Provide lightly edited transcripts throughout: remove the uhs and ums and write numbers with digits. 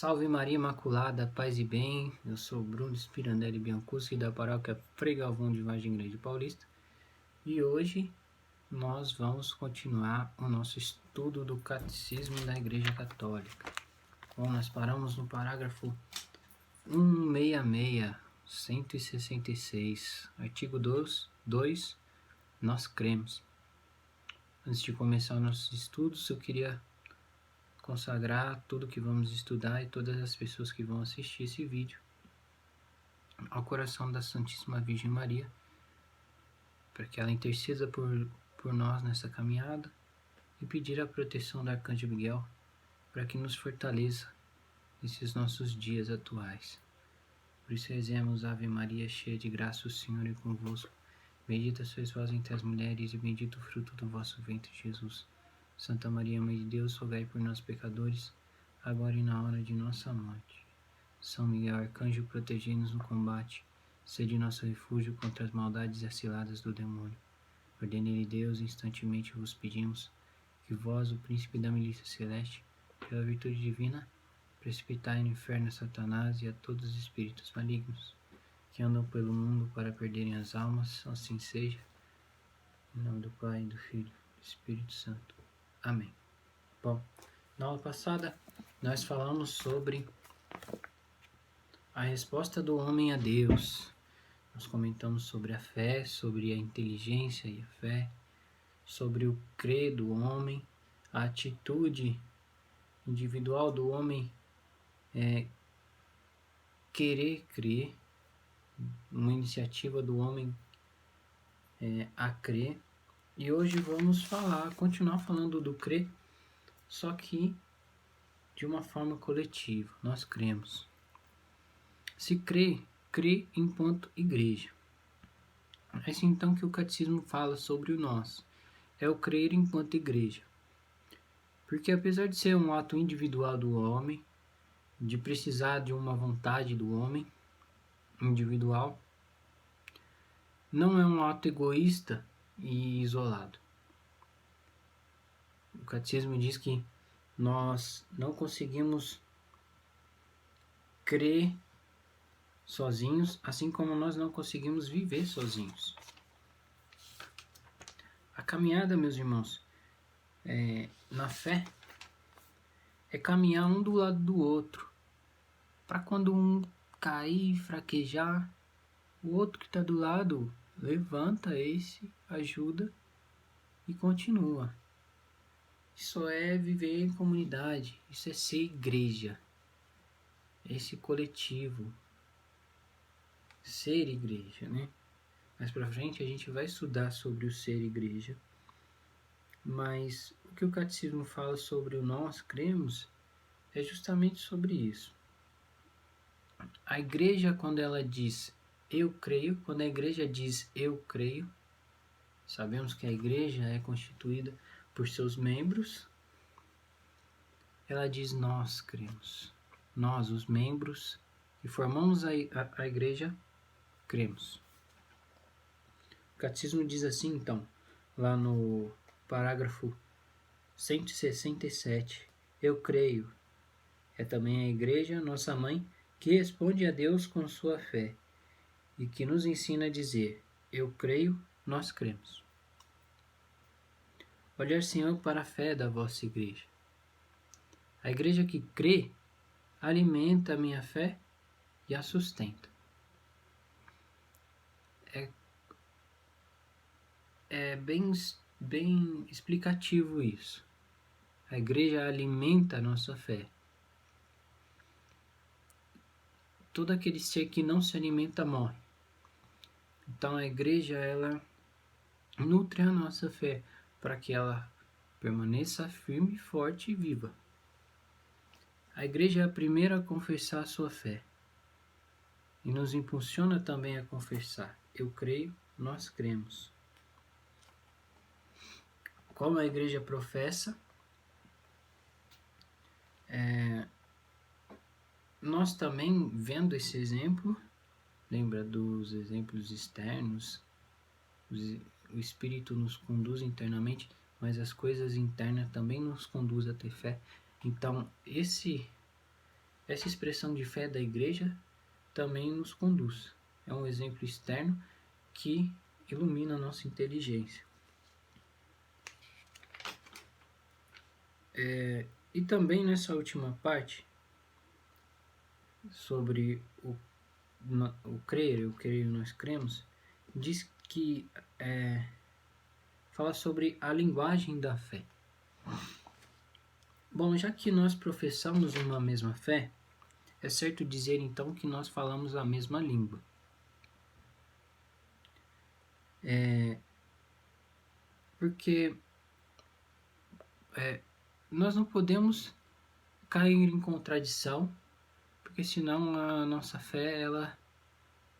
Salve Maria Imaculada, paz e bem, eu sou Bruno Spirandelli Biancucci da paróquia Frei Galvão de Vargem Grande Paulista e hoje nós vamos continuar o nosso estudo do Catecismo da Igreja Católica. Bom, nós paramos no parágrafo 166, 166, artigo 2, nós cremos. Antes de começar nossos estudos, eu queria consagrar tudo que vamos estudar e todas as pessoas que vão assistir esse vídeo ao coração da Santíssima Virgem Maria, para que ela interceda por nós nessa caminhada e pedir a proteção do Arcanjo Miguel para que nos fortaleça nesses nossos dias atuais. Por isso rezemos: Ave Maria, cheia de graça, o Senhor é convosco. Bendita sois vós entre as mulheres e bendito o fruto do vosso ventre, Jesus. Santa Maria, Mãe de Deus, rogai por nós pecadores, agora e na hora de nossa morte. São Miguel Arcanjo, protegei-nos no combate, sede nosso refúgio contra as maldades e as ciladas do demônio. Ordene-lhe Deus, instantemente vos pedimos, que vós, o príncipe da milícia celeste, pela virtude divina, precipitai no inferno a Satanás e a todos os espíritos malignos, que andam pelo mundo para perderem as almas, assim seja. Em nome do Pai, do Filho e do Espírito Santo. Amém. Bom, na aula passada nós falamos sobre a resposta do homem a Deus. Nós comentamos sobre a fé, sobre a inteligência e a fé, sobre o crer do homem, a atitude individual do homem querer crer, uma iniciativa do homem a crer. E hoje vamos continuar falando do crer, só que de uma forma coletiva. Nós cremos. Se crê enquanto igreja. É assim então que o catecismo fala sobre o nós. É o crer enquanto igreja. Porque apesar de ser um ato individual do homem, de precisar de uma vontade do homem individual, não é um ato egoísta e isolado. O catecismo diz que nós não conseguimos crer sozinhos, assim como nós não conseguimos viver sozinhos. A caminhada, meus irmãos, na fé, é caminhar um do lado do outro, para quando um cair, fraquejar, o outro que está do lado levanta esse, ajuda e continua. Isso é viver em comunidade, isso é ser igreja, esse coletivo, ser igreja, né? Mais pra frente a gente vai estudar sobre o ser igreja, mas o que o catecismo fala sobre o nós cremos é justamente sobre isso. A igreja, quando ela diz eu creio, quando a igreja diz eu creio, sabemos que a igreja é constituída por seus membros, ela diz nós cremos. Nós, os membros que formamos a igreja, cremos. O catecismo diz assim, então, lá no parágrafo 167, eu creio. É também a igreja, nossa mãe, que responde a Deus com sua fé e que nos ensina a dizer, eu creio, nós cremos. Olhar, Senhor, para a fé da vossa igreja. A igreja que crê alimenta a minha fé e a sustenta. É bem explicativo isso. A igreja alimenta a nossa fé. Todo aquele ser que não se alimenta morre. Então a igreja, ela nutre a nossa fé para que ela permaneça firme, forte e viva. A igreja é a primeira a confessar a sua fé e nos impulsiona também a confessar. Eu creio, nós cremos. Como a igreja professa, nós também, vendo esse exemplo, lembra dos exemplos externos, o Espírito nos conduz internamente, mas as coisas internas também nos conduzem a ter fé. Então, esse essa expressão de fé da igreja também nos conduz. É um exemplo externo que ilumina a nossa inteligência. E também nessa última parte, sobre o crer, nós cremos, diz que fala sobre a linguagem da fé. Bom, já que nós professamos uma mesma fé, é certo dizer então que nós falamos a mesma língua. Porque nós não podemos cair em contradição, porque senão a nossa fé ela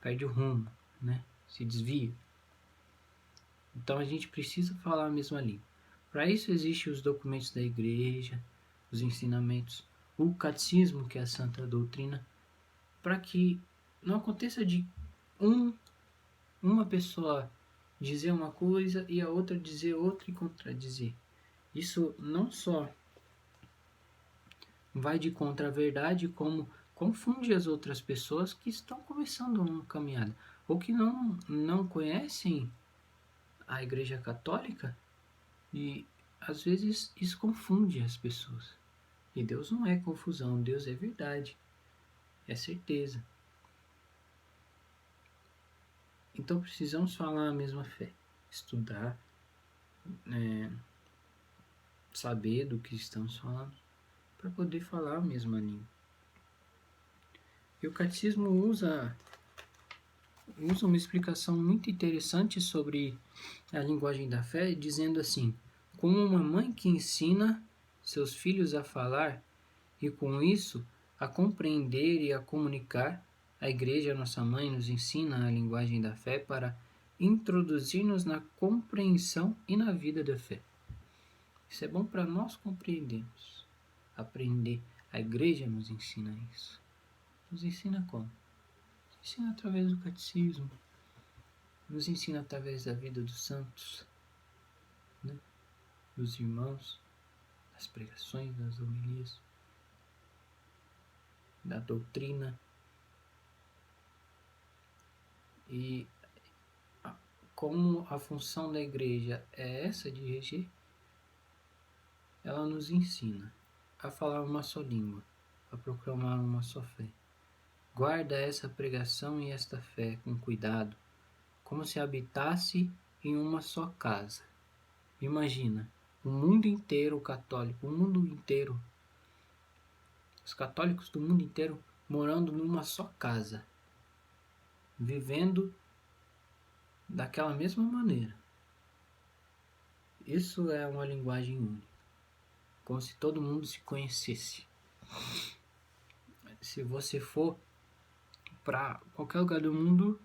perde o rumo, né? Se desvia. Então a gente precisa falar a mesma língua. Para isso existem os documentos da igreja, os ensinamentos, o catecismo, que é a santa doutrina, para que não aconteça de uma pessoa dizer uma coisa e a outra dizer outra e contradizer. Isso não só vai de contra a verdade, como confunde as outras pessoas que estão começando uma caminhada ou que não conhecem a Igreja Católica, e às vezes isso confunde as pessoas. E Deus não é confusão, Deus é verdade, é certeza. Então precisamos falar a mesma fé, estudar, saber do que estamos falando, para poder falar a mesma língua. E o catecismo usa uma explicação muito interessante sobre a linguagem da fé, dizendo assim: como uma mãe que ensina seus filhos a falar e com isso a compreender e a comunicar, a Igreja, nossa mãe, nos ensina a linguagem da fé para introduzir-nos na compreensão e na vida da fé. Isso é bom para nós compreendermos, aprender. A Igreja nos ensina isso. Nos ensina como? Nos ensina através do catecismo, nos ensina através da vida dos santos, né? Dos irmãos, das pregações, das homilias, da doutrina. E como a função da igreja é essa de reger, ela nos ensina a falar uma só língua, a proclamar uma só fé. Guarda essa pregação e esta fé com cuidado, como se habitasse em uma só casa. Imagina, o mundo inteiro católico, o mundo inteiro, os católicos do mundo inteiro morando numa só casa, vivendo daquela mesma maneira. Isso é uma linguagem única, como se todo mundo se conhecesse. Se você for para qualquer lugar do mundo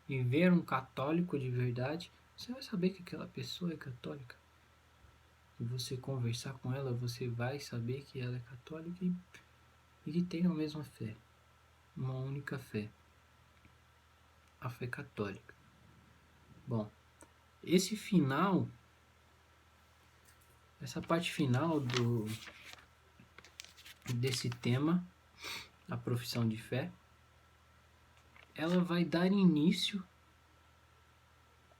e ver um católico de verdade, você vai saber que aquela pessoa é católica. Se você conversar com ela, você vai saber que ela é católica e que tem a mesma fé, uma única fé, a fé católica. Bom, essa parte final desse tema, a profissão de fé, ela vai dar início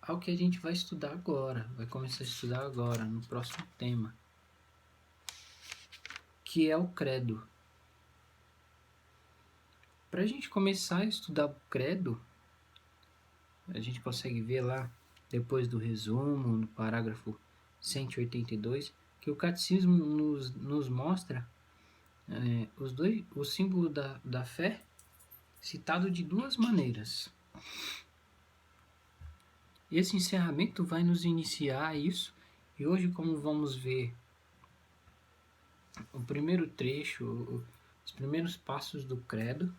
ao que a gente vai estudar agora, vai começar a estudar agora, no próximo tema, que é o credo. Para a gente começar a estudar o credo, a gente consegue ver lá, depois do resumo, no parágrafo 182, que o catecismo nos mostra o símbolo da fé citado de duas maneiras. Esse encerramento vai nos iniciar a isso, e hoje, como vamos ver o primeiro trecho, os primeiros passos do credo,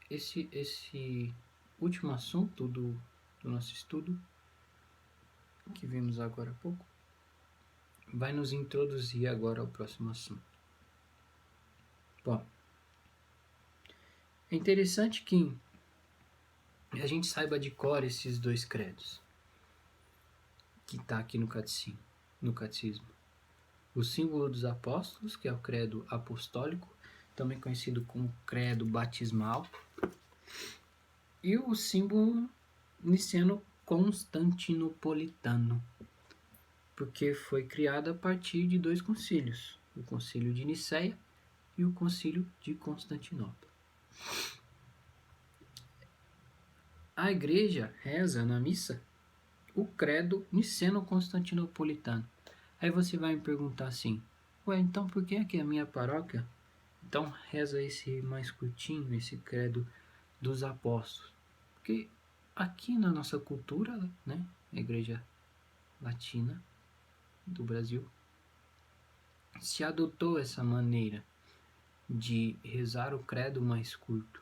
esse último assunto do nosso estudo, que vimos agora há pouco, vai nos introduzir agora ao próximo assunto. Bom, é interessante que a gente saiba de cor esses dois credos que está aqui no catecismo. o símbolo dos apóstolos, que é o credo apostólico, também conhecido como credo batismal, e o símbolo niceno-constantinopolitano, porque foi criado a partir de 2 concílios, o concílio de Nicéia e o concílio de Constantinopla. A igreja reza na missa o credo niceno-constantinopolitano. Aí você vai me perguntar assim, ué, então por que aqui a minha paróquia então reza esse mais curtinho, esse credo dos apóstolos? Porque aqui na nossa cultura, né, a igreja latina do Brasil, se adotou essa maneira de rezar o credo mais curto.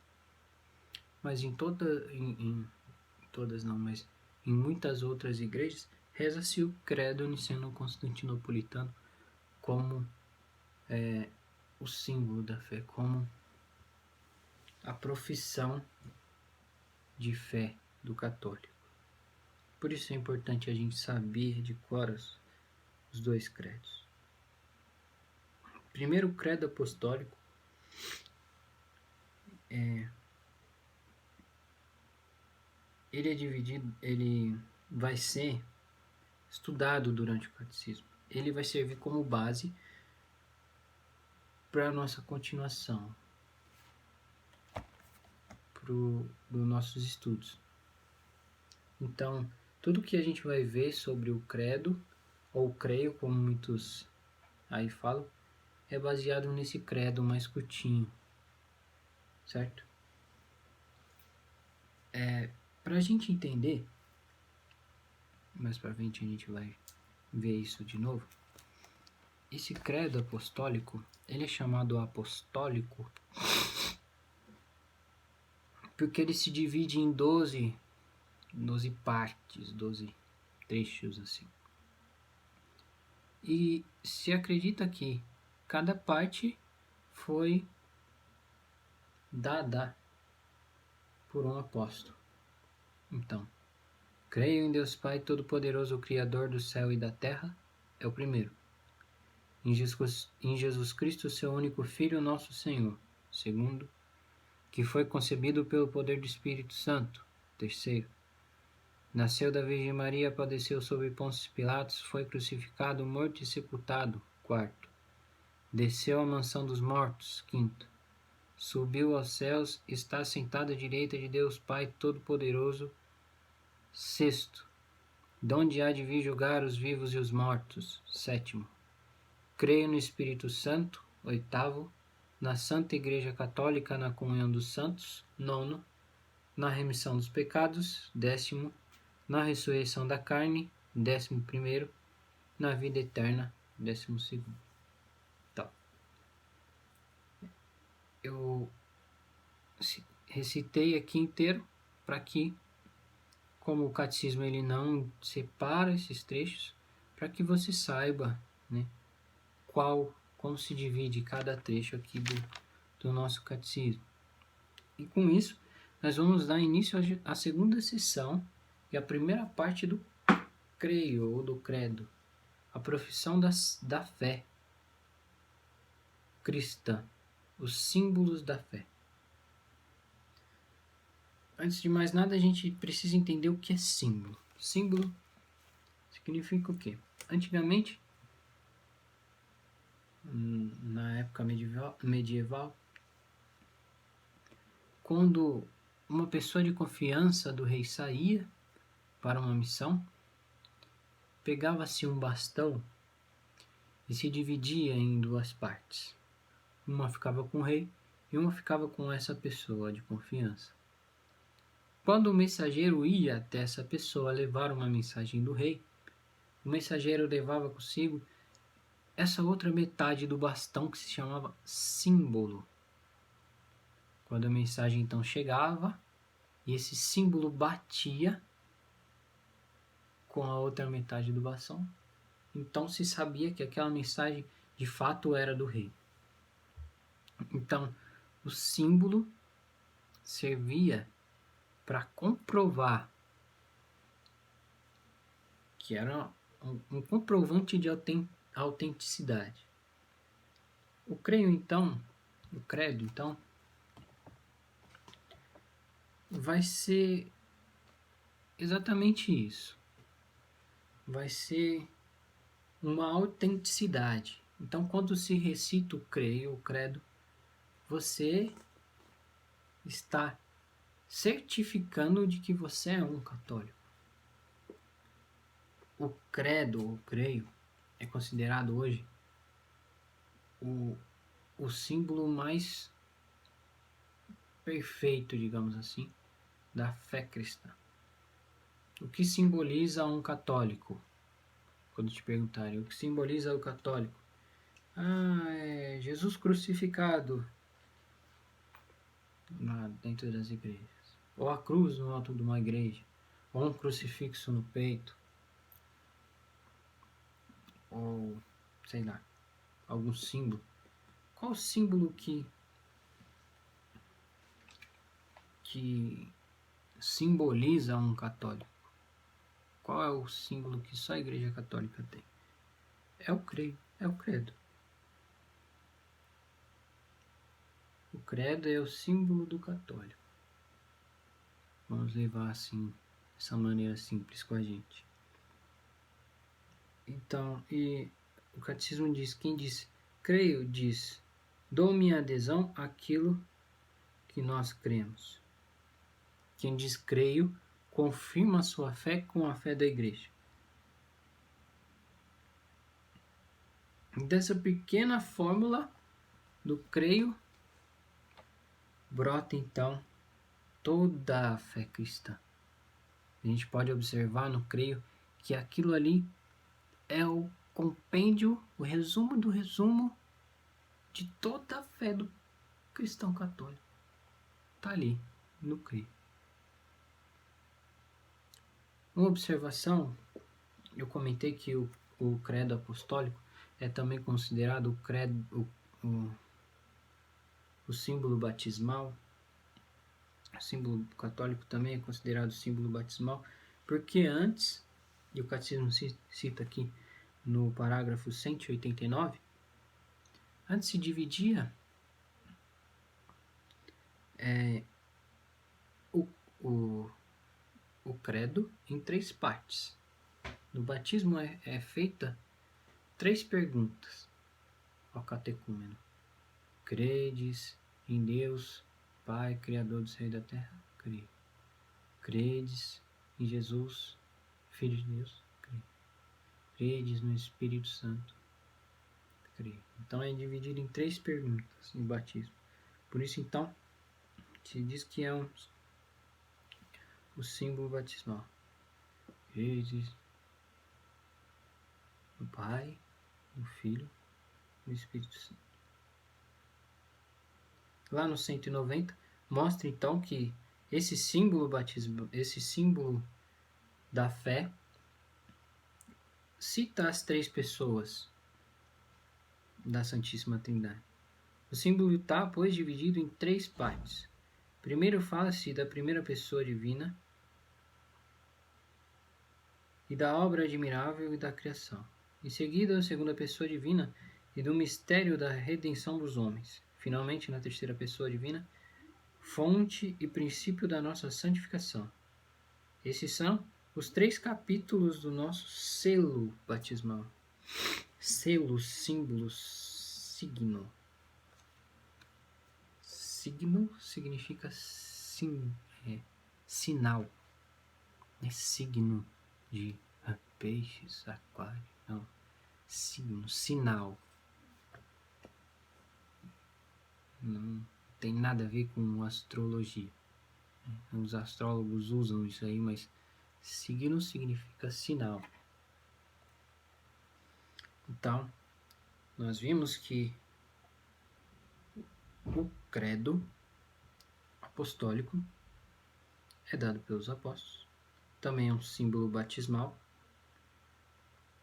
Mas em muitas outras igrejas, reza-se o credo niceno-constantinopolitano como o símbolo da fé, como a profissão de fé do católico. Por isso é importante a gente saber de cor os 2 credos. Primeiro, o credo apostólico ele é dividido, ele vai ser estudado durante o catecismo. Ele vai servir como base para a nossa continuação, dos nossos estudos. Então, tudo que a gente vai ver sobre o credo, ou creio, como muitos aí falam, é baseado nesse credo mais curtinho, certo? Para a gente entender, mais para frente a gente vai ver isso de novo, esse credo apostólico, ele é chamado apostólico porque ele se divide em 12 partes, 12 trechos assim. E se acredita que cada parte foi dada por um apóstolo. Então, creio em Deus Pai Todo-Poderoso, o Criador do céu e da terra, é o primeiro. Em Jesus Cristo, seu único Filho, nosso Senhor. Segundo, que foi concebido pelo poder do Espírito Santo. Terceiro, nasceu da Virgem Maria, padeceu sob Pôncio Pilatos, foi crucificado, morto e sepultado. Quarto, desceu à mansão dos mortos. Quinto, subiu aos céus, está sentado à direita de Deus Pai Todo-Poderoso. Sexto, donde há de vir julgar os vivos e os mortos. Sétimo, creio no Espírito Santo. Oitavo, na Santa Igreja Católica, na comunhão dos santos. Nono, na remissão dos pecados. Décimo, na ressurreição da carne. 11º, na vida eterna. 12º. Então, eu recitei aqui inteiro para que, como o catecismo ele não separa esses trechos, para que você saiba, né, como se divide cada trecho aqui do nosso catecismo. E com isso, nós vamos dar início à segunda sessão e a primeira parte do creio ou do credo, a profissão da fé cristã, os símbolos da fé. Antes de mais nada, a gente precisa entender o que é símbolo. Símbolo significa o quê? Antigamente, na época medieval, quando uma pessoa de confiança do rei saía para uma missão, pegava-se um bastão e se dividia em 2 partes. Uma ficava com o rei e uma ficava com essa pessoa de confiança. Quando o mensageiro ia até essa pessoa levar uma mensagem do rei, o mensageiro levava consigo essa outra metade do bastão que se chamava símbolo. Quando a mensagem então chegava e esse símbolo batia com a outra metade do bastão, então se sabia que aquela mensagem de fato era do rei. Então, o símbolo servia para comprovar que era um comprovante de autenticidade. O credo, então, vai ser exatamente isso. Vai ser uma autenticidade. Então, quando se recita o credo, você está certificando de que você é um católico. O credo, ou creio, é considerado hoje o símbolo mais perfeito, digamos assim, da fé cristã. O que simboliza um católico? Quando te perguntarem, o que simboliza o católico? É Jesus crucificado dentro das igrejas. Ou a cruz no alto de uma igreja. Ou um crucifixo no peito. Ou, sei lá, algum símbolo. Qual o símbolo que simboliza um católico? Qual é o símbolo que só a igreja católica tem? É o creio, é o credo. O credo é o símbolo do católico. Vamos levar assim, dessa maneira simples com a gente. Então, e o catecismo diz, quem diz creio, diz dou minha adesão àquilo que nós cremos. Quem diz creio, confirma sua fé com a fé da igreja. Dessa pequena fórmula do creio, brota então toda a fé cristã. A gente pode observar no creio que aquilo ali é o compêndio, o resumo do resumo de toda a fé do cristão católico. Está ali, no creio. Uma observação, eu comentei que o credo apostólico é também considerado o símbolo batismal. O símbolo católico também é considerado símbolo batismal, porque antes, e o catecismo cita aqui no parágrafo 189, antes se dividia o credo em 3 partes. No batismo é feita 3 perguntas ao catecúmeno. Credes em Deus, Pai, Criador do céu e da terra? Creio. Credes em Jesus, Filho de Deus? Creio. Credes no Espírito Santo? Creio. Então é dividido em 3 perguntas no batismo. Por isso, então, se diz que é o símbolo batismal. Credes no Pai, no Filho e no Espírito Santo. Lá no 190, mostra então que esse símbolo da fé cita as 3 pessoas da Santíssima Trindade. O símbolo está, pois, dividido em 3 partes. Primeiro fala-se da primeira pessoa divina e da obra admirável e da criação. Em seguida, a segunda pessoa divina e do mistério da redenção dos homens. Finalmente, na terceira pessoa divina, fonte e princípio da nossa santificação. Esses são os 3 capítulos do nosso selo batismal. Selo, símbolo, signo. Signo significa sinal. É signo de peixes, aquário. Não. Signo, sinal. Não tem nada a ver com astrologia. Os astrólogos usam isso aí, mas signo significa sinal. Então, nós vimos que o credo apostólico é dado pelos apóstolos. Também é um símbolo batismal.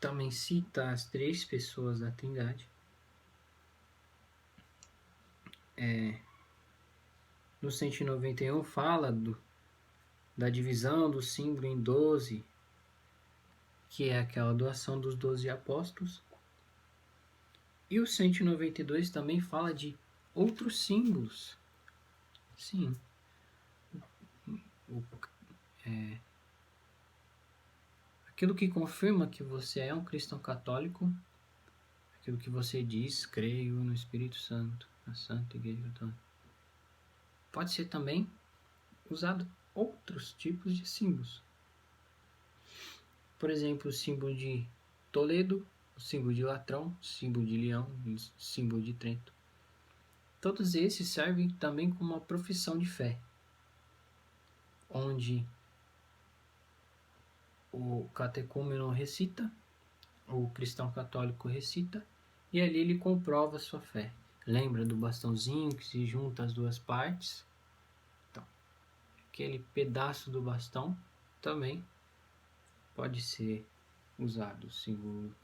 Também cita as 3 pessoas da Trindade. No 191 fala da divisão do símbolo em 12, que é aquela doação dos 12 apóstolos. E o 192 também fala de outros símbolos. Sim. Aquilo que confirma que você é um cristão católico, aquilo que você diz, creio no Espírito Santo, na Santa Igreja Católica. Pode ser também usado outros tipos de símbolos. Por exemplo, o símbolo de Toledo, o símbolo de Latrão, o símbolo de Leão, o símbolo de Trento. Todos esses servem também como uma profissão de fé, onde o catecúmeno recita, o cristão católico recita, e ali ele comprova a sua fé. Lembra do bastãozinho que se junta as duas partes? Então, aquele pedaço do bastão também pode ser usado, o símbolo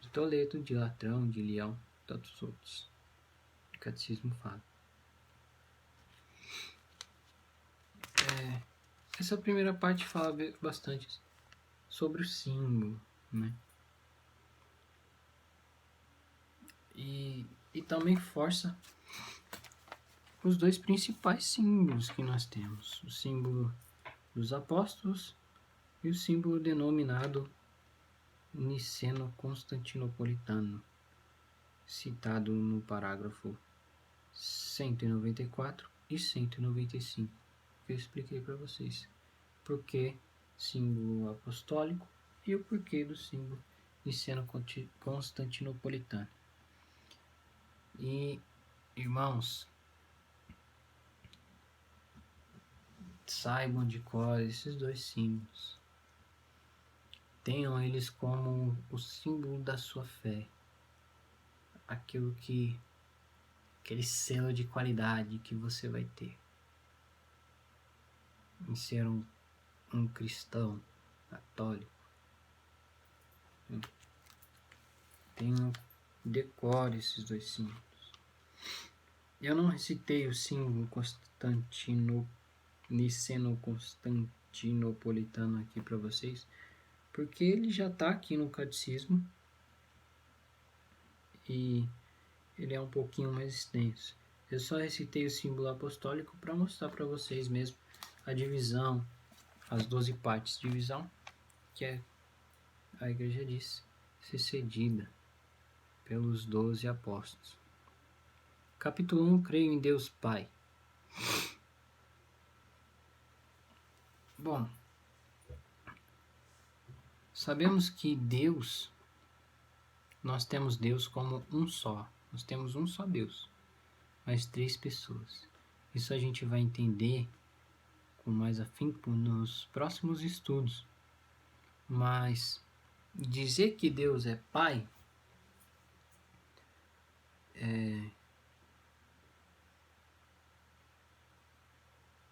de Toledo, de Latrão, de Leão, tantos outros. O catecismo fala. Essa primeira parte fala bastante sobre o símbolo, né? E também força os dois principais símbolos que nós temos: o símbolo dos apóstolos e o símbolo denominado niceno-constantinopolitano, citado no parágrafo 194 e 195, que eu expliquei para vocês. Por que símbolo apostólico e o porquê do símbolo niceno-constantinopolitano. E, irmãos, saibam de cor esses dois símbolos. Tenham eles como o símbolo da sua fé. Aquele selo de qualidade que você vai ter em ser um cristão católico. Tenham decore esses dois símbolos. Eu não recitei o símbolo niceno-constantinopolitano aqui para vocês, porque ele já está aqui no catecismo e ele é um pouquinho mais extenso. Eu só recitei o símbolo apostólico para mostrar para vocês mesmo a divisão, as 12 partes de divisão, que a igreja diz ser cedida pelos 12 apóstolos. Capítulo 1, creio em Deus Pai. Bom, sabemos que Deus, nós temos Deus como um só. Nós temos um só Deus, mas 3 pessoas. Isso a gente vai entender com mais afinco nos próximos estudos. Mas dizer que Deus é Pai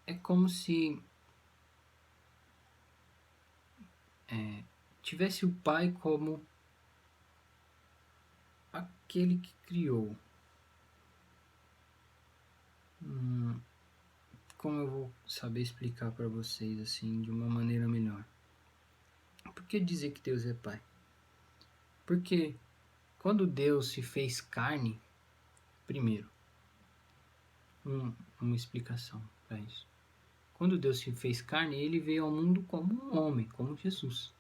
é como se tivesse o Pai como aquele que criou. Como eu vou saber explicar para vocês assim de uma maneira melhor? Por que dizer que Deus é Pai? Porque quando Deus se fez carne, primeiro, uma explicação para isso. Quando Deus se fez carne, ele veio ao mundo como um homem, como Jesus.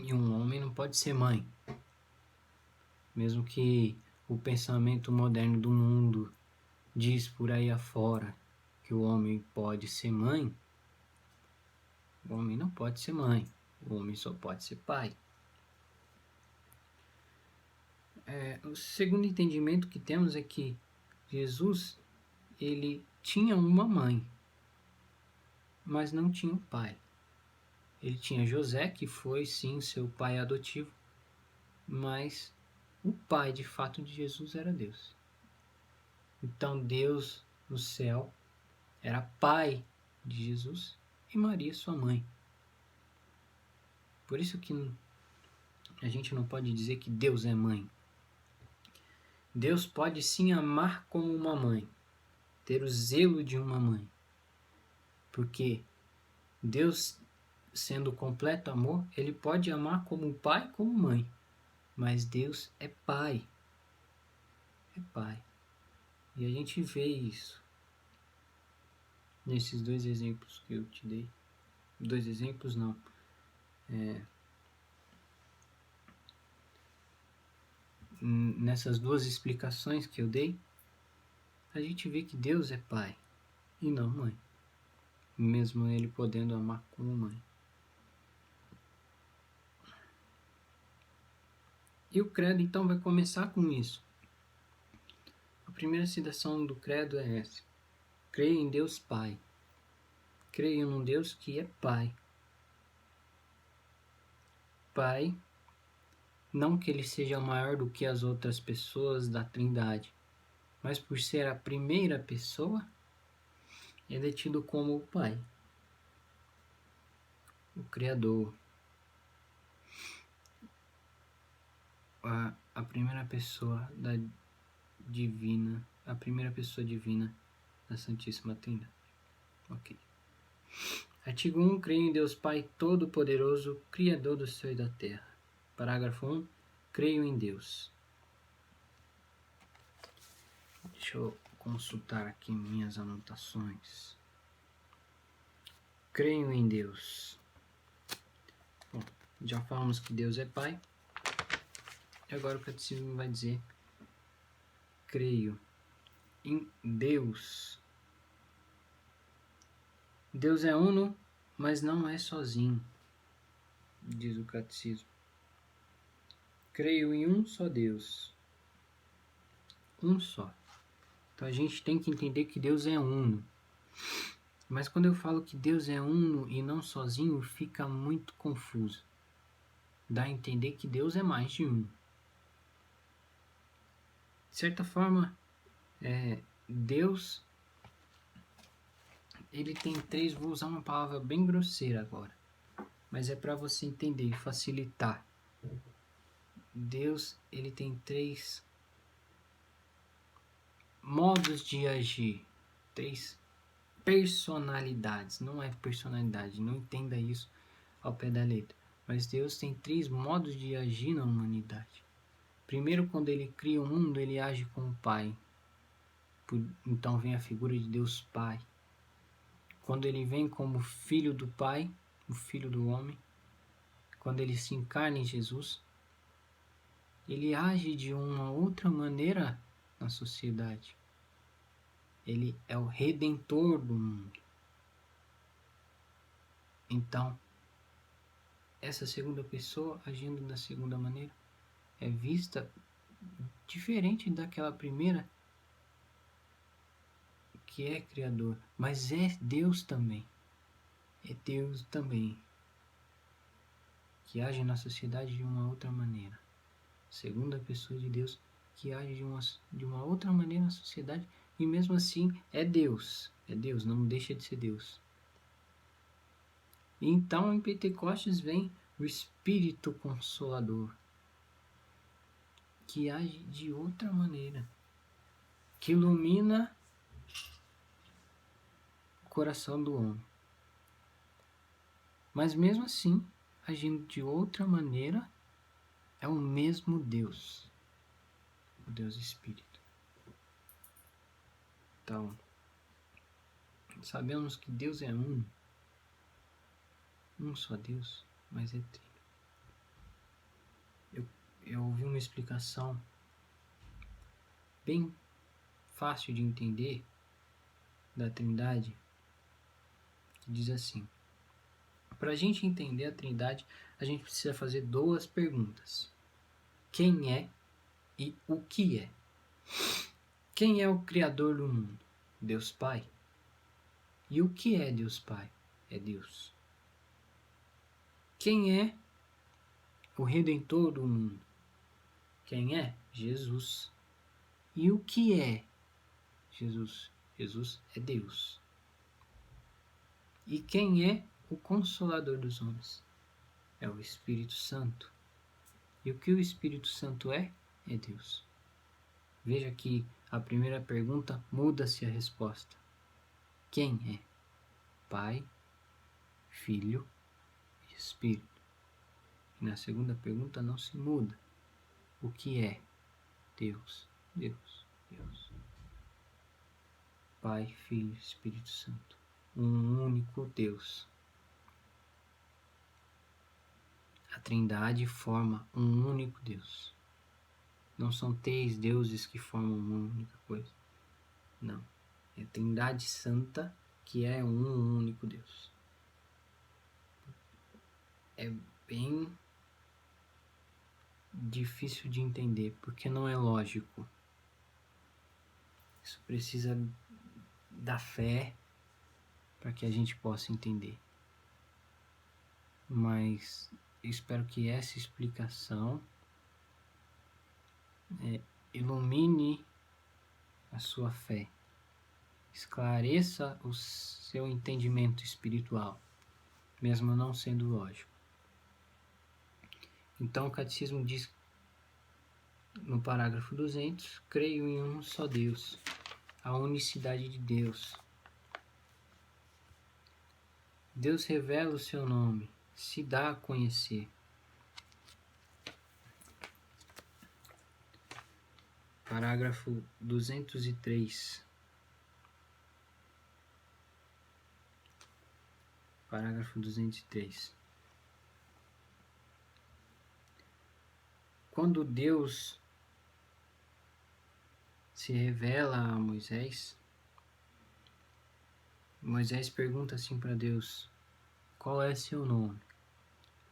E um homem não pode ser mãe. Mesmo que o pensamento moderno do mundo diz por aí afora que o homem pode ser mãe, o homem não pode ser mãe. O homem só pode ser pai. O segundo entendimento que temos é que Jesus, ele tinha uma mãe, mas não tinha um pai. Ele tinha José, que foi sim seu pai adotivo, mas o pai de fato de Jesus era Deus. Então Deus no céu era pai de Jesus e Maria sua mãe. Por isso que a gente não pode dizer que Deus é mãe. Deus pode sim amar como uma mãe, ter o zelo de uma mãe. Porque Deus, sendo completo amor, ele pode amar como pai, como mãe. Mas Deus é Pai. É Pai. E a gente vê isso nesses dois exemplos que eu te dei. Dois exemplos não. Nessas duas explicações que eu dei, a gente vê que Deus é Pai e não mãe. Mesmo Ele podendo amar como mãe. E o credo então vai começar com isso. A primeira citação do credo é essa: creio em Deus Pai. Creio num Deus que é Pai. Pai, não que Ele seja maior do que as outras pessoas da Trindade, mas por ser a primeira pessoa, Ele é tido como o Pai, o Criador, a primeira pessoa divina, a primeira pessoa divina da Santíssima Trindade. Ok. Artigo 1. Creio em Deus Pai Todo-Poderoso, Criador do céu e da terra. Parágrafo 1. Creio em Deus. Deixa eu consultar aqui minhas anotações. Creio em Deus. Bom, já falamos que Deus é Pai. E agora o catecismo vai dizer: creio em Deus. Deus é uno, mas não é sozinho, diz o catecismo. Creio em um só Deus. Um só. Então a gente tem que entender que Deus é uno. Mas quando eu falo que Deus é uno e não sozinho, fica muito confuso. Dá a entender que Deus é mais de um. De certa forma, Deus, ele tem três, vou usar uma palavra bem grosseira agora, mas é para você entender e facilitar. Deus, ele tem três modos de agir, três personalidades, não é personalidade, não entenda isso ao pé da letra, mas Deus tem três modos de agir na humanidade. Primeiro, quando ele cria o mundo, ele age como Pai, então vem a figura de Deus Pai. Quando ele vem como Filho do Pai, o Filho do homem, quando ele se encarna em Jesus, ele age de uma outra maneira na sociedade. Ele é o Redentor do mundo. Então, essa segunda pessoa agindo da segunda maneira é vista diferente daquela primeira, que é Criador, mas é Deus também. É Deus também que age na sociedade de uma outra maneira. Segunda pessoa de Deus que age de uma outra maneira na sociedade, e mesmo assim é Deus, não deixa de ser Deus. E então em Pentecostes vem o Espírito Consolador, que age de outra maneira, que ilumina o coração do homem. Mas mesmo assim, agindo de outra maneira, é o mesmo Deus, o Deus Espírito. Então, sabemos que Deus é um só Deus, mas é trino. Eu ouvi uma explicação bem fácil de entender da Trindade, que diz assim: para a gente entender a Trindade, a gente precisa fazer duas perguntas: quem é e o que é? Quem é o Criador do mundo? Deus Pai. E o que é Deus Pai? É Deus. Quem é o Redentor do mundo? Quem é? Jesus. E o que é Jesus? Jesus é Deus. E quem é o Consolador dos homens? É o Espírito Santo. E o que o Espírito Santo é? É Deus. Veja que a primeira pergunta muda-se a resposta. Quem é? Pai, Filho e Espírito. E na segunda pergunta não se muda. o que é Deus, Deus, Deus. Pai, Filho, Espírito Santo. Um único Deus. A Trindade forma um único Deus. Não são 3 deuses que formam uma única coisa. Não. É a Trindade Santa que é um único Deus. É bem difícil de entender, porque não é lógico. Isso precisa da fé para que a gente possa entender. Mas eu espero que essa explicação ilumine a sua fé, esclareça o seu entendimento espiritual, mesmo não sendo lógico. Então o Catecismo diz no parágrafo 200, creio em um só Deus, a unicidade de Deus. Deus revela o seu nome, se dá a conhecer. Parágrafo 203. Parágrafo 203. Quando Deus se revela a Moisés, Moisés pergunta assim para Deus: qual é seu nome?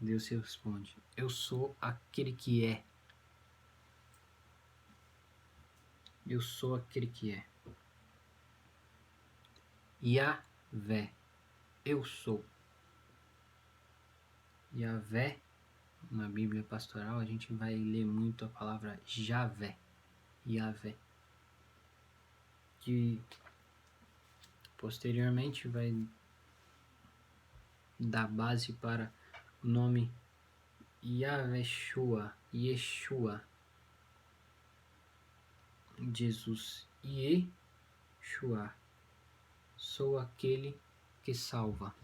Deus responde: eu sou aquele que é. Eu sou aquele que é. Yahvé, eu sou. Yahvé, na Bíblia Pastoral, a gente vai ler muito a palavra Javé. Yahvé. Que posteriormente vai dar base para o nome Yahveshua, Yeshua, Jesus, Yeshua, sou aquele que salva.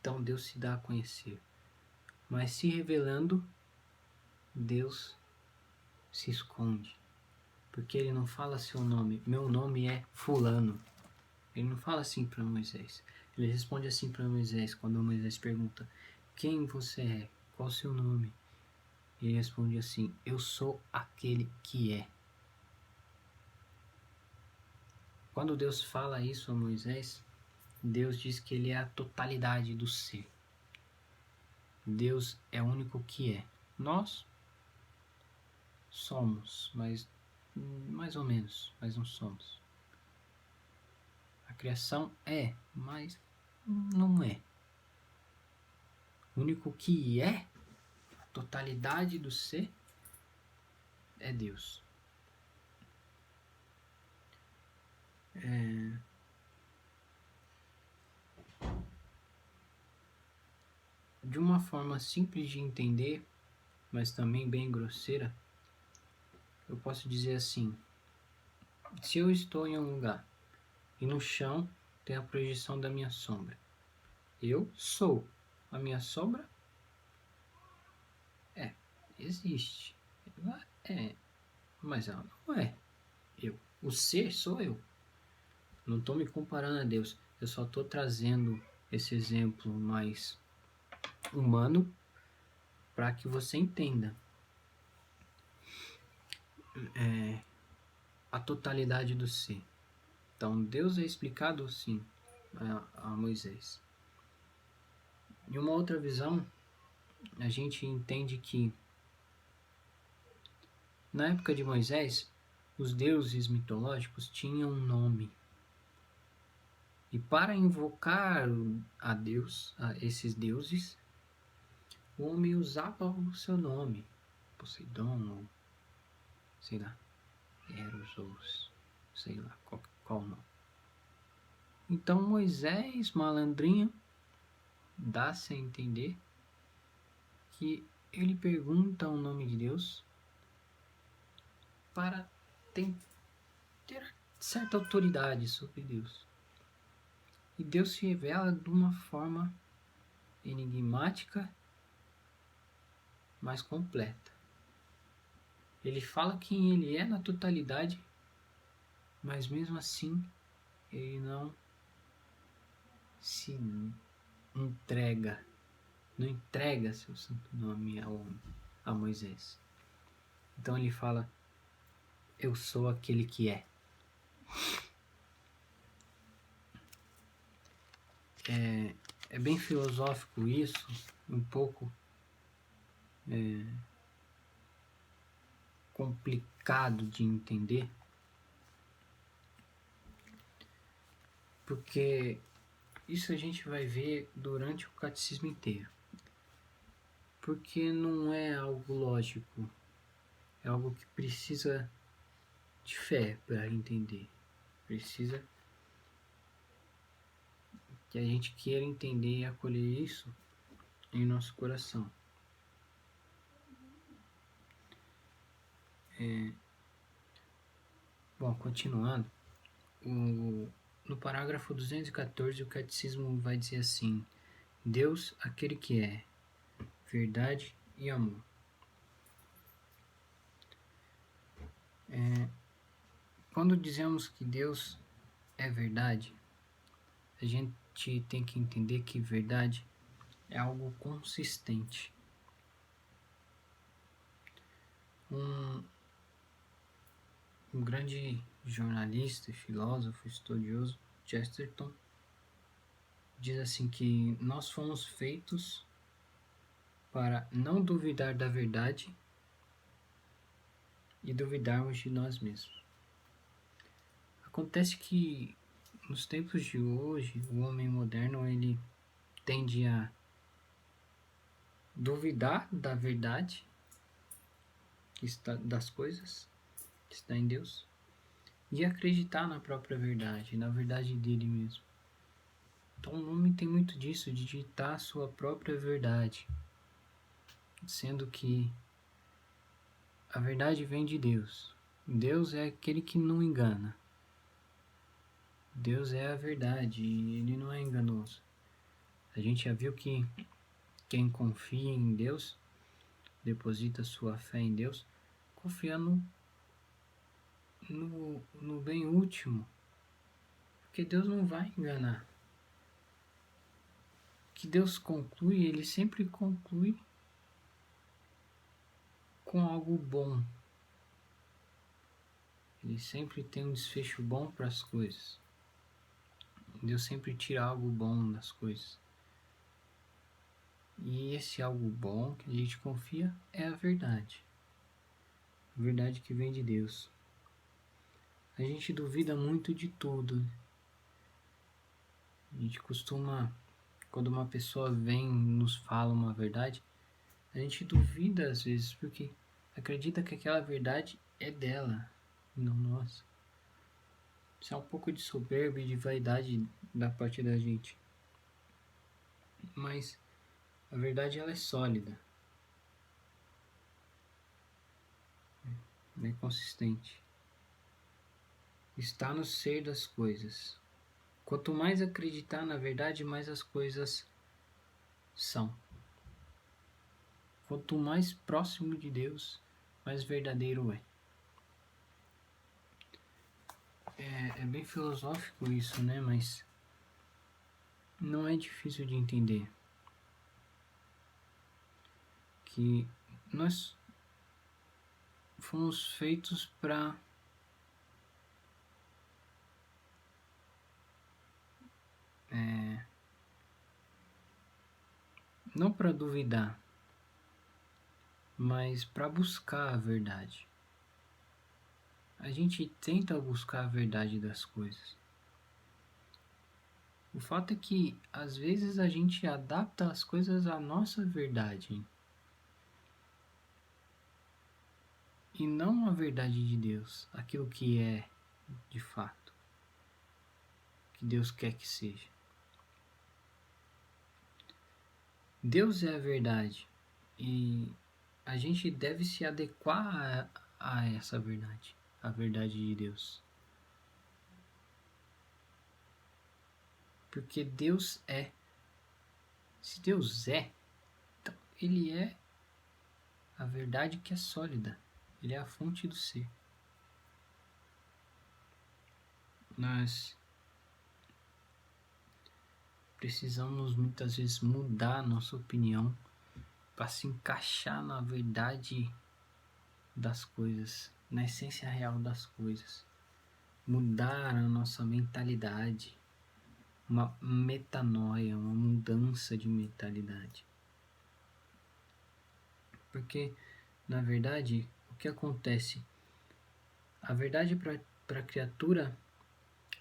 Então Deus se dá a conhecer, mas se revelando, Deus se esconde, porque ele não fala seu nome, meu nome é fulano. Ele não fala assim para Moisés. Ele responde assim para Moisés, quando Moisés pergunta: quem você é? Qual o seu nome? Ele responde assim: eu sou aquele que é. Quando Deus fala isso a Moisés, Deus diz que ele é a totalidade do ser. Deus é o único que é. Nós somos, mas mais ou menos, mas não somos. A criação é, mas não é. O único que é, a totalidade do ser, é Deus. De uma forma simples de entender, mas também bem grosseira, eu posso dizer assim: se eu estou em um lugar e no chão tem a projeção da minha sombra, eu sou. A minha sombra existe. Ela mas ela não é eu. O ser sou eu. Não estou me comparando a Deus. Eu só estou trazendo esse exemplo mais humano para que você entenda a totalidade do ser. Então Deus é explicado assim a Moisés. Em uma outra visão, a gente entende que na época de Moisés, os deuses mitológicos tinham um nome. E para invocar a Deus, a esses deuses, o homem usava o seu nome. Poseidon, ou sei lá, Eros, ou sei lá, qual nome. Então Moisés, malandrinho, dá-se a entender que ele pergunta o nome de Deus para ter certa autoridade sobre Deus. E Deus se revela de uma forma enigmática, mais completa. Ele fala quem ele é na totalidade, mas mesmo assim ele não se entrega, não entrega seu santo nome a Moisés. Então ele fala: eu sou aquele que é. É bem filosófico isso, um pouco complicado de entender, porque isso a gente vai ver durante o catecismo inteiro, porque não é algo lógico, é algo que precisa de fé para entender, precisa que a gente queira entender e acolher isso em nosso coração. Bom, continuando, no parágrafo 214 o catecismo vai dizer assim: Deus, aquele que é verdade e amor. Quando dizemos que Deus é verdade, a gente tem que entender que verdade é algo consistente. Um grande jornalista, filósofo, estudioso, Chesterton, diz assim que nós fomos feitos para não duvidar da verdade e duvidarmos de nós mesmos. Acontece que nos tempos de hoje, o homem moderno ele tende a duvidar da verdade que está, das coisas que está em Deus e acreditar na própria verdade, na verdade dele mesmo. Então o homem tem muito disso, de ditar a sua própria verdade, sendo que a verdade vem de Deus. Deus é aquele que não engana. Deus é a verdade e ele não é enganoso. A gente já viu que quem confia em Deus, deposita sua fé em Deus, confia no bem último, porque Deus não vai enganar. O que Deus conclui, ele sempre conclui com algo bom. Ele sempre tem um desfecho bom para as coisas. Deus sempre tira algo bom das coisas. E esse algo bom que a gente confia é a verdade. A verdade que vem de Deus. A gente duvida muito de tudo. A gente costuma, quando uma pessoa vem e nos fala uma verdade, a gente duvida às vezes, porque acredita que aquela verdade é dela, e não nossa. Isso é um pouco de soberba e de vaidade da parte da gente. Mas a verdade ela é sólida. Ela é consistente. Está no ser das coisas. Quanto mais acreditar na verdade, mais as coisas são. Quanto mais próximo de Deus, mais verdadeiro é. É bem filosófico isso, né? Mas não é difícil de entender. Que nós fomos feitos para não para duvidar, mas para buscar a verdade. A gente tenta buscar a verdade das coisas. O fato é que às vezes a gente adapta as coisas à nossa verdade e não à verdade de Deus, aquilo que é de fato, que Deus quer que seja. Deus é a verdade e a gente deve se adequar a essa verdade, a verdade de Deus. Porque Deus é. Se Deus é, então Ele é a verdade que é sólida. Ele é a fonte do ser. Nós precisamos muitas vezes mudar a nossa opinião para se encaixar na verdade das coisas, na essência real das coisas. Mudar a nossa mentalidade, uma metanoia, uma mudança de mentalidade. Porque, na verdade, o que acontece? A verdade para a criatura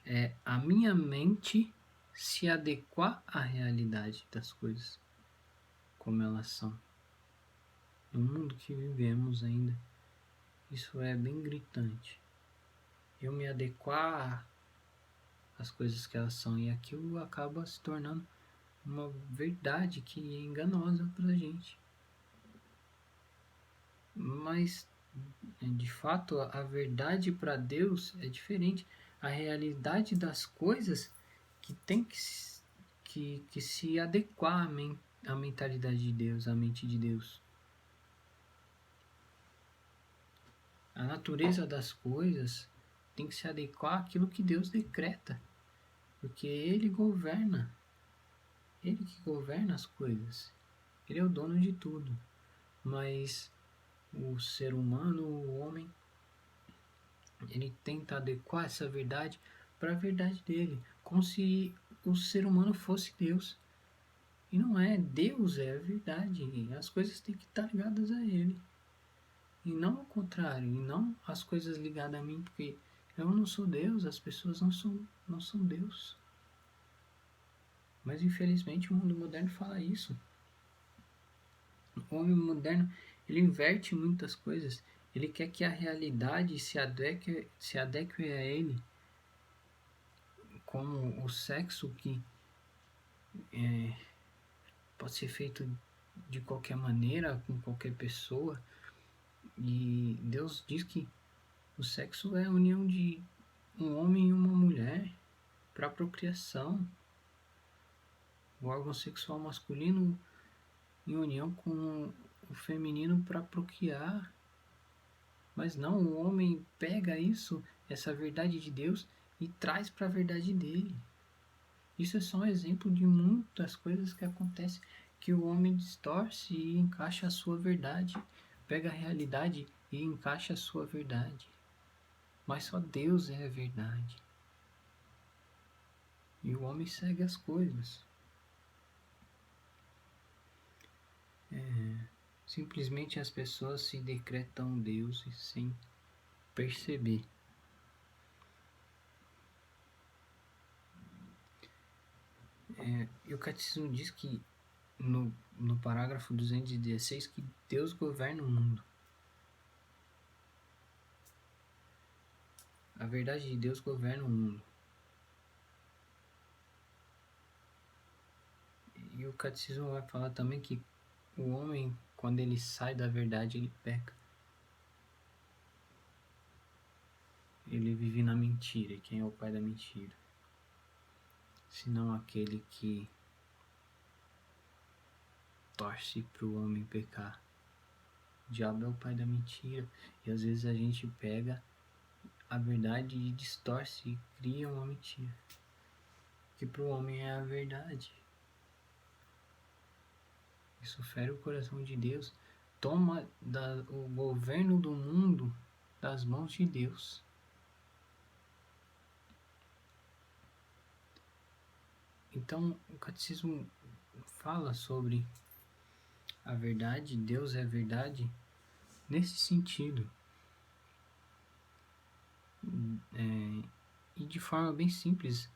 é a minha mente se adequar à realidade das coisas, como elas são. No mundo que vivemos ainda, isso é bem gritante. Eu me adequar às coisas que elas são, e aquilo acaba se tornando uma verdade que é enganosa para a gente. Mas, de fato, a verdade para Deus é diferente. A realidade das coisas que tem que se adequar à mentalidade de Deus, à mente de Deus. A natureza das coisas tem que se adequar àquilo que Deus decreta, porque Ele governa. Ele que governa as coisas. Ele é o dono de tudo. Mas o ser humano, o homem, ele tenta adequar essa verdade para a verdade dele, como se o ser humano fosse Deus. E não é. Deus é a verdade. As coisas têm que estar ligadas a Ele. E não ao contrário. E não as coisas ligadas a mim, porque eu não sou Deus, as pessoas não são Deus. Mas infelizmente o mundo moderno fala isso. O homem moderno, ele inverte muitas coisas. Ele quer que a realidade se adeque a ele, como o sexo que pode ser feito de qualquer maneira, com qualquer pessoa. E Deus diz que o sexo é a união de um homem e uma mulher para procriação. O órgão sexual masculino em união com o feminino para procriar. Mas não, o homem pega isso, essa verdade de Deus, e traz para a verdade dele. Isso é só um exemplo de muitas coisas que acontecem, que o homem distorce e encaixa a sua verdade, pega a realidade e encaixa a sua verdade. Mas só Deus é a verdade. E o homem segue as coisas. Simplesmente as pessoas se decretam deuses sem perceber. E o Catecismo diz que no parágrafo 216 que Deus governa o mundo. A verdade de Deus governa o mundo. E o Catecismo vai falar também que o homem, quando ele sai da verdade, ele peca. Ele vive na mentira. E quem é o pai da mentira? Senão aquele que torce para o homem pecar. O diabo é o pai da mentira. E às vezes a gente pega a verdade e distorce e cria uma mentira. Que para o homem é a verdade. Isso fere o coração de Deus. Toma o governo do mundo das mãos de Deus. Então, o Catecismo fala sobre a verdade, Deus é a verdade, nesse sentido. E de forma bem simples,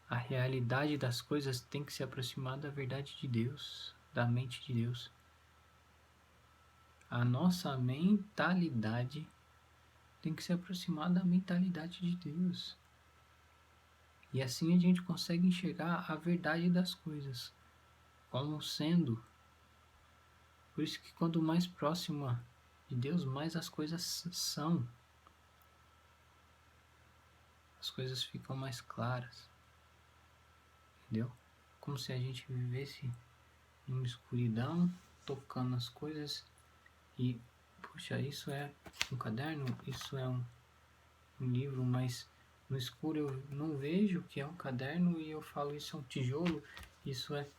a realidade das coisas tem que se aproximar da verdade de Deus, da mente de Deus. A nossa mentalidade tem que se aproximar da mentalidade de Deus. E assim a gente consegue enxergar a verdade das coisas como sendo. Por isso que quanto mais próxima de Deus, mais as coisas são. As coisas ficam mais claras. Entendeu? Como se a gente vivesse numa escuridão, tocando as coisas E, puxa, isso é um caderno, isso é um livro, mas no escuro eu não vejo que é um caderno e eu falo isso é um tijolo, isso é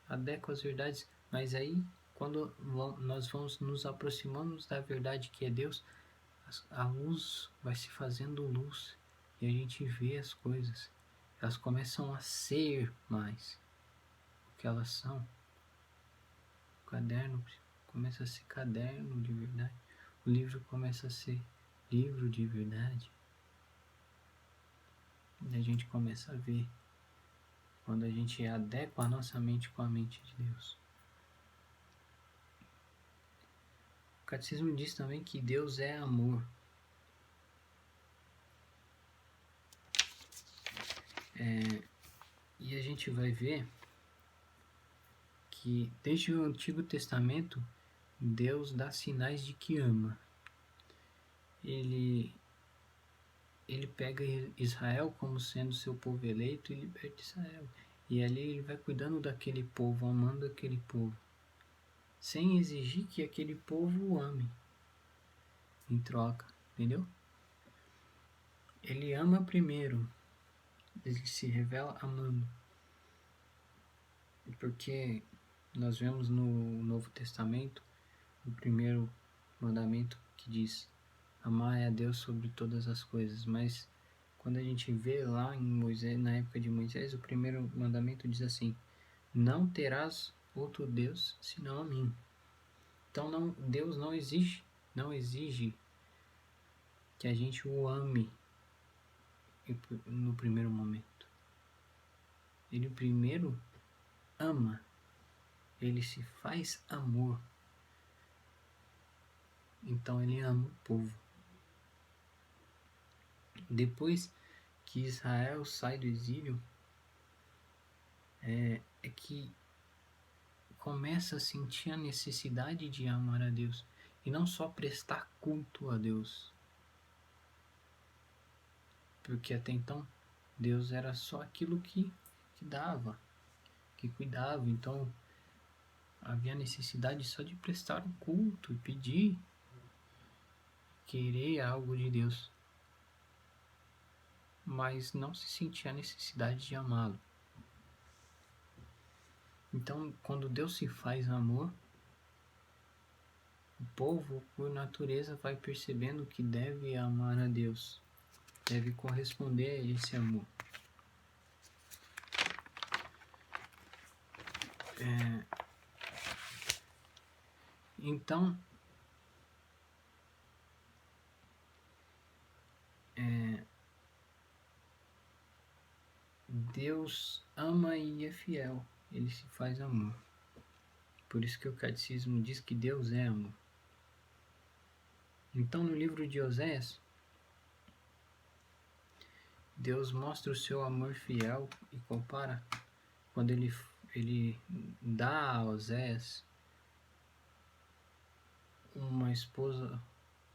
adequa às verdades. Mas aí, quando nós vamos nos aproximando da verdade que é Deus, a luz vai se fazendo luz e a gente vê as coisas. Elas começam a ser mais o que elas são. O caderno começa a ser caderno de verdade. O livro começa a ser livro de verdade. E a gente começa a ver quando a gente adequa a nossa mente com a mente de Deus. O catecismo diz também que Deus é amor. E a gente vai ver que desde o Antigo Testamento Deus dá sinais de que ama. Ele pega Israel como sendo seu povo eleito e liberta Israel. E ali ele vai cuidando daquele povo, amando aquele povo, sem exigir que aquele povo o ame em troca, entendeu? Ele ama primeiro, ele se revela amando. Porque nós vemos no Novo Testamento o primeiro mandamento que diz: amar a Deus sobre todas as coisas. Mas quando a gente vê lá em Moisés, na época de Moisés, o primeiro mandamento diz assim: não terás outro Deus senão a mim. Então Deus não exige que a gente o ame no primeiro momento. Ele primeiro ama, ele se faz amor. Então ele ama o povo. Depois que Israel sai do exílio, é que começa a sentir a necessidade de amar a Deus e não só prestar culto a Deus, porque até então Deus era só aquilo que dava, que cuidava. Então havia necessidade só de prestar um culto e pedir, querer algo de Deus, mas não se sentia a necessidade de amá-lo. Então, quando Deus se faz amor, o povo, por natureza, vai percebendo que deve amar a Deus, deve corresponder a esse amor. Então, Deus ama e é fiel, ele se faz amor. Por isso que o catecismo diz que Deus é amor. Então, no livro de Oséias, Deus mostra o seu amor fiel e compara quando ele dá a Oséias uma esposa,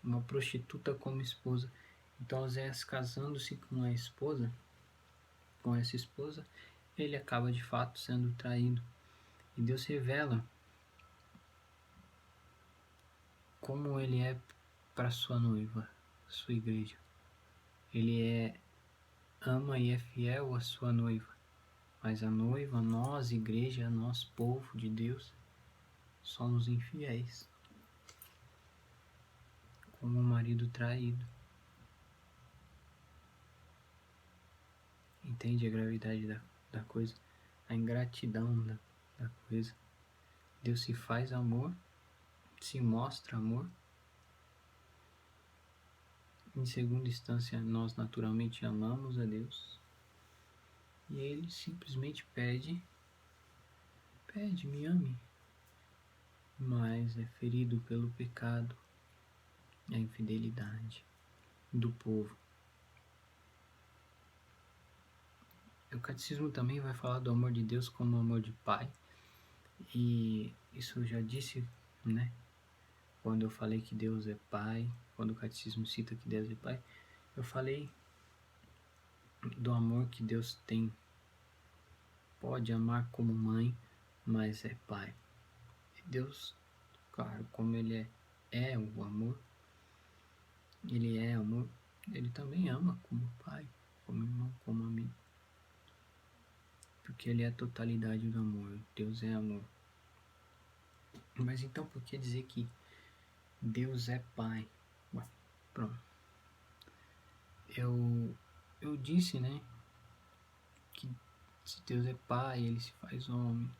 uma prostituta como esposa. Então, Oséias, casando-se com essa esposa, ele acaba de fato sendo traído. E Deus revela como ele é para sua noiva, sua igreja. Ele ama e é fiel à sua noiva. Mas a noiva, nós, igreja, nós, povo de Deus, somos infiéis, como um marido traído. Entende a gravidade da coisa? A ingratidão da coisa. Deus se faz amor, se mostra amor. Em segunda instância, nós naturalmente amamos a Deus. E Ele simplesmente pede, me ame. Mas é ferido pelo pecado, a infidelidade do povo. O catecismo também vai falar do amor de Deus como amor de pai. E isso eu já disse, né? Quando eu falei que Deus é pai, quando o catecismo cita que Deus é pai, eu falei do amor que Deus tem. Pode amar como mãe, mas é pai. E Deus, claro, como ele é é o amor, ele é amor, ele também ama como pai, como irmão, como amigo. Porque ele é a totalidade do amor, Deus é amor. Mas então por que dizer que Deus é pai? Ué, pronto. Eu disse, né, que se Deus é pai, ele se faz homem,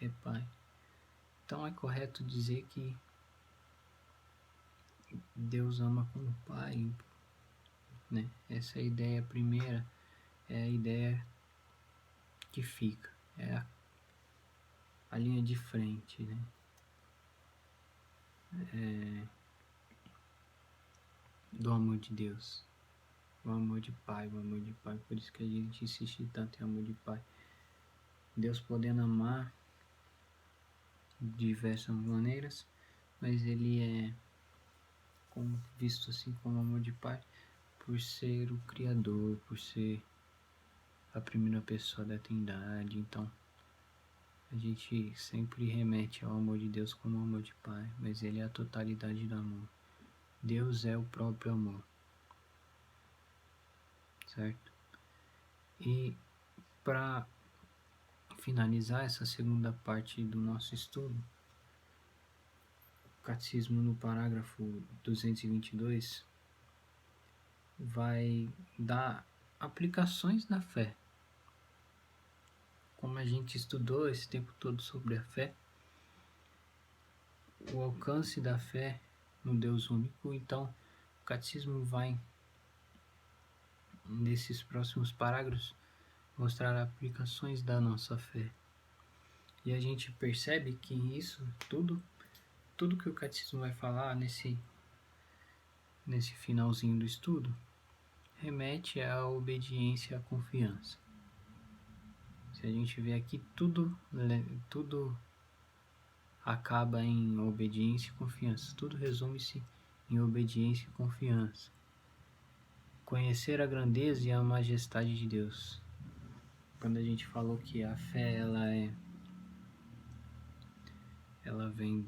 é pai. Então é correto dizer que Deus ama como pai, né? Essa é a ideia primeira, é a ideia que fica, é a linha de frente, né? Do amor de Deus, o amor de pai, por isso que a gente insiste tanto em amor de pai. Deus podendo amar de diversas maneiras, mas ele é visto assim como amor de pai por ser o Criador, por ser a primeira pessoa da Trindade. Então a gente sempre remete ao amor de Deus como amor de pai, mas ele é a totalidade do amor. Deus é o próprio amor, certo? E para finalizar essa segunda parte do nosso estudo, o Catecismo no parágrafo 222 vai dar aplicações da fé. Como a gente estudou esse tempo todo sobre a fé, o alcance da fé no Deus único, então o Catecismo vai, nesses próximos parágrafos, mostrar aplicações da nossa fé. E a gente percebe que isso, tudo que o Catecismo vai falar nesse finalzinho do estudo, remete à obediência e à confiança. Se a gente vê aqui, tudo acaba em obediência e confiança. Tudo resume-se em obediência e confiança. Conhecer a grandeza e a majestade de Deus. Quando a gente falou que a fé ela vem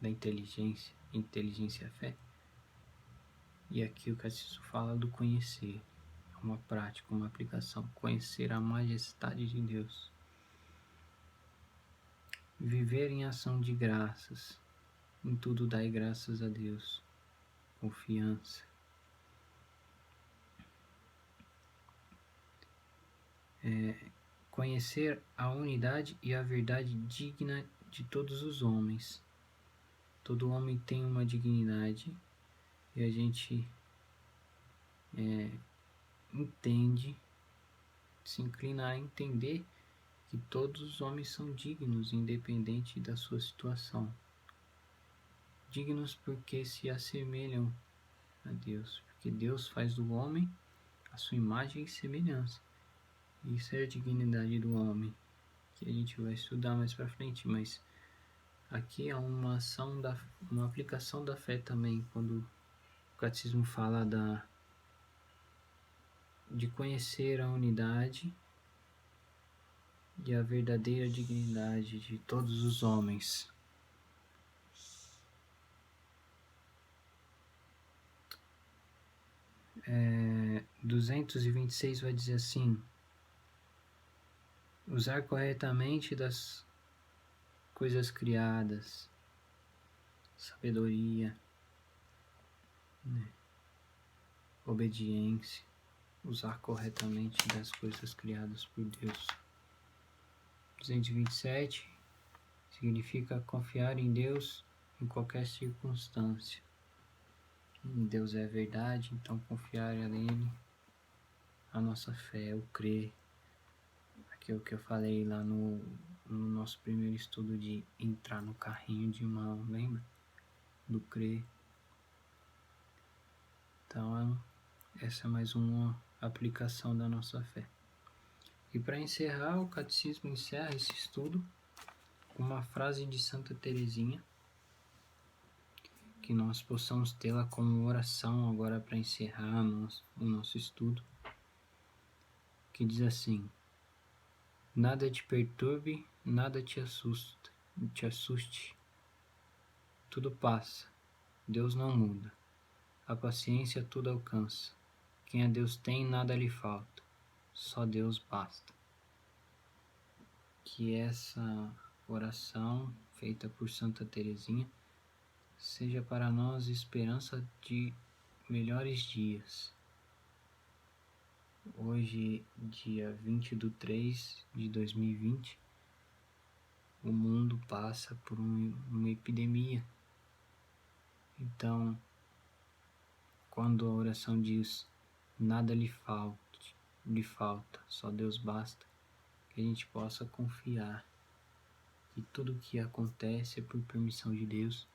da inteligência é fé. E aqui o Catecismo fala do conhecer, uma prática, uma aplicação, conhecer a majestade de Deus. Viver em ação de graças, em tudo dai graças a Deus, confiança. Conhecer a unidade e a verdade digna de todos os homens. Todo homem tem uma dignidade e a gente entende, se inclina a entender que todos os homens são dignos, independente da sua situação. Dignos porque se assemelham a Deus, porque Deus faz do homem a sua imagem e semelhança. Isso é a dignidade do homem, que a gente vai estudar mais para frente, mas aqui é uma aplicação da fé também, quando o Catecismo fala de conhecer a unidade e a verdadeira dignidade de todos os homens. É, 226 vai dizer assim: usar corretamente das coisas criadas, sabedoria, né? Obediência, usar corretamente das coisas criadas por Deus. 227 significa confiar em Deus em qualquer circunstância. Deus é a verdade, então confiar nele, a nossa fé, o crer. Aqui é o que eu falei lá no nosso primeiro estudo de entrar no carrinho de mão, lembra? Do crer. Então, essa é mais uma aplicação da nossa fé. E para encerrar, o Catecismo encerra esse estudo com uma frase de Santa Teresinha, que nós possamos tê-la como oração agora para encerrar o nosso estudo, que diz assim: nada te perturbe, nada te assuste, Tudo passa, Deus não muda. A paciência tudo alcança. Quem a Deus tem, nada lhe falta. Só Deus basta. Que essa oração, feita por Santa Teresinha, seja para nós esperança de melhores dias. Hoje, dia 20/3/2020, o mundo passa por uma epidemia. Então, quando a oração diz nada lhe falta, só Deus basta, que a gente possa confiar que tudo o que acontece é por permissão de Deus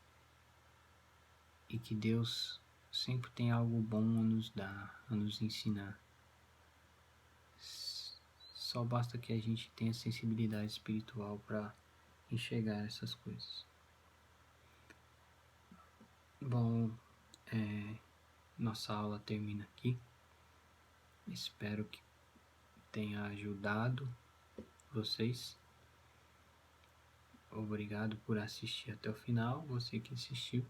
e que Deus sempre tem algo bom a nos dar, a nos ensinar. Só basta que a gente tenha sensibilidade espiritual para enxergar essas coisas. Bom, nossa aula termina aqui. Espero que tenha ajudado vocês. Obrigado por assistir até o final, você que assistiu.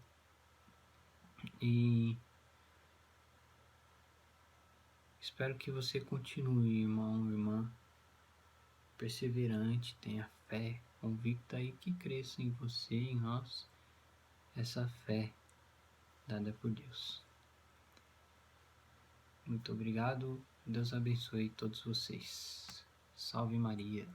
E espero que você continue, irmão, irmã, perseverante, tenha fé, convicta e que cresça em você, em nós, essa fé dada por Deus. Muito obrigado, Deus abençoe todos vocês. Salve Maria.